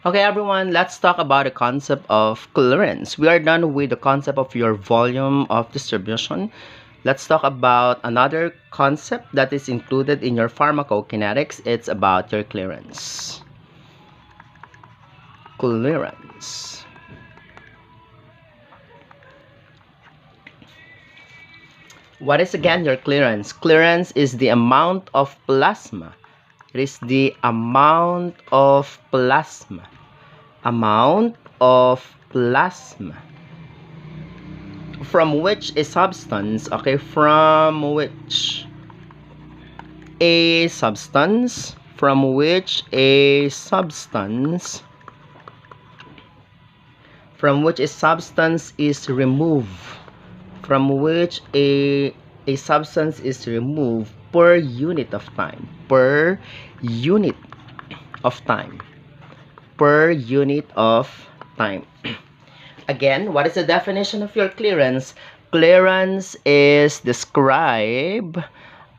Okay, everyone, let's talk about the concept of clearance. We are done with the concept of your volume of distribution. Let's talk about another concept that is included in your pharmacokinetics. It's about your clearance. Clearance. What is again your clearance? Clearance is the amount of plasma. It is the amount of plasma. Amount of plasma from which a substance, okay, from which a substance is removed, a substance is removed per unit of time, per unit of time. Again, what is the definition of your clearance? Clearance is described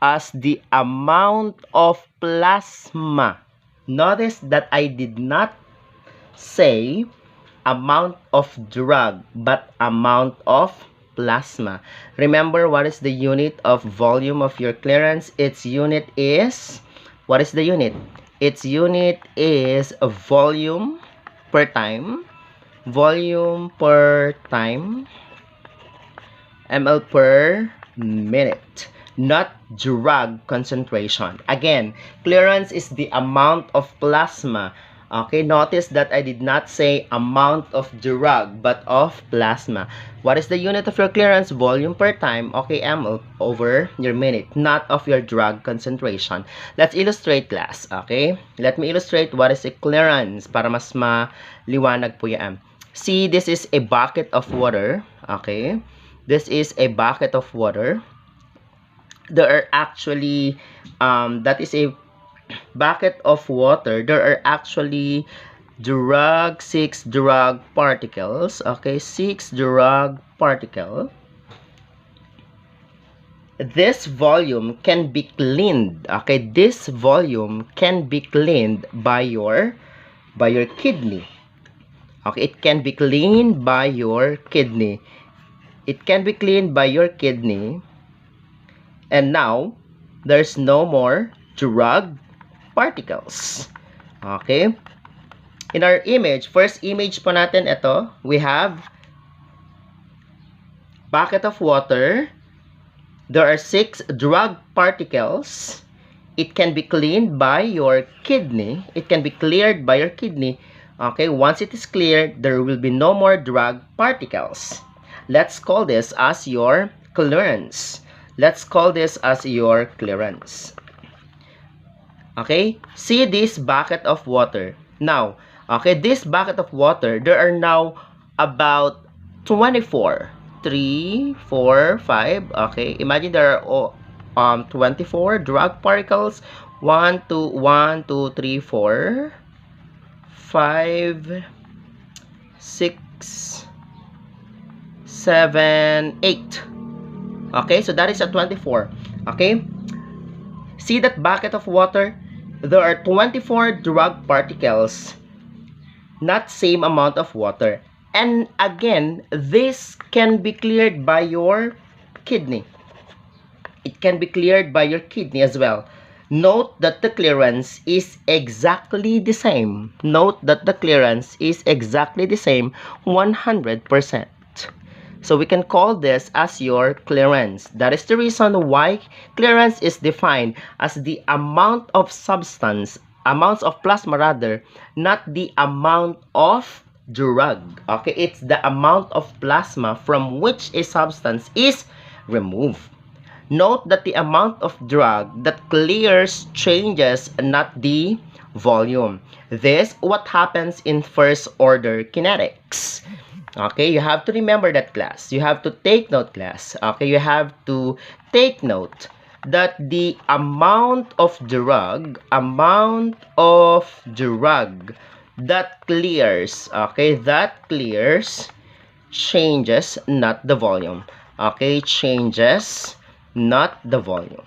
as the amount of plasma. Notice that I did not say amount of drug, but amount of plasma. Remember, what is the unit of volume of your clearance? Its unit is, what is the unit? Its unit is volume per time, ml per minute, not drug concentration. Again, clearance is the amount of plasma. Okay, notice that I did not say amount of drug, but of plasma. What is the unit of your clearance? Volume per time, okay, ml over your minute, not of your drug concentration. Let's illustrate, class, okay? Let me illustrate what is a clearance para mas maliwanag po yan. See, this is a bucket of water, okay? This is a bucket of water. There are actually, that is a bucket of water. There are actually 6 drug particles, okay? 6 drug particles. This volume can be cleaned, okay? This volume can be cleaned by your kidney. Okay, it can be cleaned by your kidney. It can be cleaned by your kidney. And now, there's no more drug particles. Okay? In our image, first image po natin ito, we have bucket of water. There are 6 drug particles. It can be cleaned by your kidney. It can be cleared by your kidney. Okay, once it is cleared, there will be no more drug particles. Let's call this as your clearance. Okay, see this bucket of water. Now, okay, this bucket of water, there are now about 24. 3, 4, 5. Okay, imagine there are 24 drug particles. 1, 2, 3, 4. 5, 6, 7, 8. Okay, so that is a 24. Okay, see that bucket of water? There are 24 drug particles, not same amount of water. And again, this can be cleared by your kidney. It can be cleared by your kidney as well. Note that the clearance is exactly the same. 100%. So we can call this as your clearance. That is the reason why clearance is defined as the amount of substance, amounts of plasma rather, not the amount of drug. Okay, it's the amount of plasma from which a substance is removed. Note that the amount of drug that clears changes, not the volume. This what happens in first order kinetics. Okay, you have to remember that, class. You have to take note, class. Okay, you have to take note that the amount of drug that clears, okay, that clears changes, not the volume. Okay, changes, not the volume.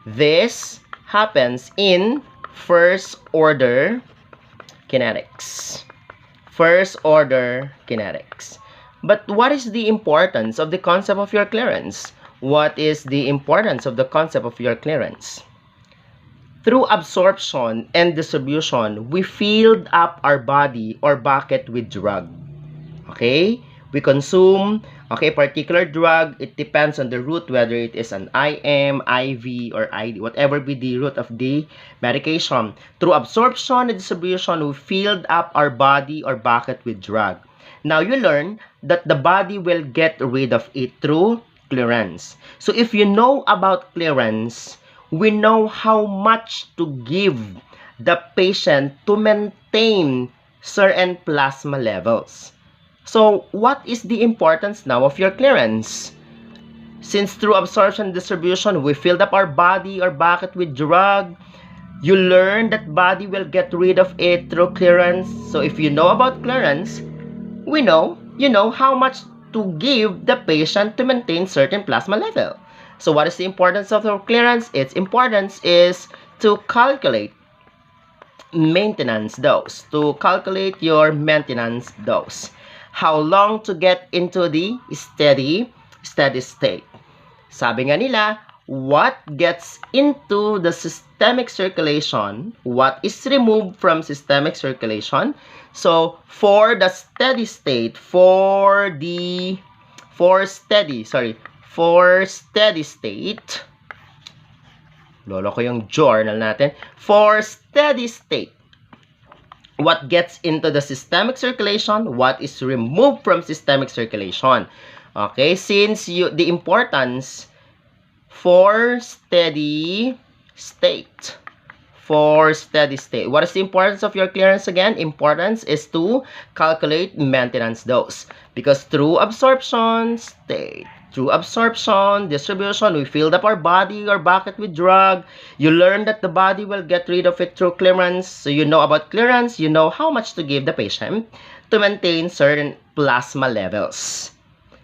This happens in first order kinetics. First order kinetics. But what is the importance of the concept of your clearance? What is the importance of the concept of your clearance? Through absorption and distribution, we filled up our body or bucket with drug. Okay? We consume, okay, particular drug. It depends on the route, whether it is an IM, IV, or ID, whatever be the route of the medication. Through absorption and distribution, we filled up our body or bucket with drug. Now, you learn that the body will get rid of it through clearance. So, if you know about clearance, we know how much to give the patient to maintain certain plasma levels. So, what is the importance now of your clearance? Since through absorption and distribution, we filled up our body or bucket with drug, you learn that body will get rid of it through clearance. So, if you know about clearance, you know how much to give the patient to maintain certain plasma level. So, what is the importance of the clearance? Its importance is to calculate maintenance dose. To calculate your maintenance dose. How long to get into the steady state. Sabi nga nila, what gets into the systemic circulation, what is removed from systemic circulation. So, for the steady state, for steady state, lolo ko yung journal natin, for steady state, what gets into the systemic circulation, what is removed from systemic circulation. Okay, since the importance for steady state. For steady state. What is the importance of your clearance again? Importance is to calculate maintenance dose. Because through absorption, distribution, we filled up our body or bucket with drug. You learn that the body will get rid of it through clearance. So you know about clearance, you know how much to give the patient to maintain certain plasma levels.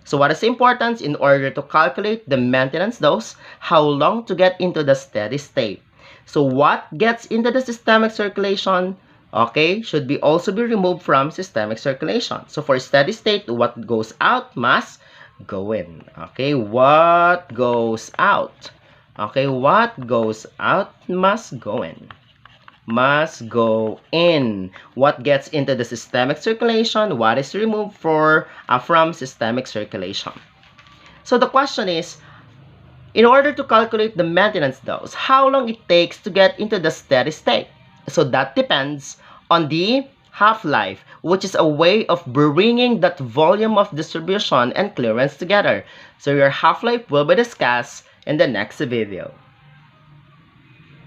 So what is the importance in order to calculate the maintenance dose? How long to get into the steady state? So what gets into the systemic circulation, okay, should also be removed from systemic circulation. So for steady state, what goes out must go in. Okay, what goes out? Okay, what goes out must go in. Must go in. What gets into the systemic circulation? What is removed from systemic circulation? So the question is, in order to calculate the maintenance dose, how long it takes to get into the steady state? So that depends on the half-life, which is a way of bringing that volume of distribution and clearance together. So your half-life will be discussed in the next video.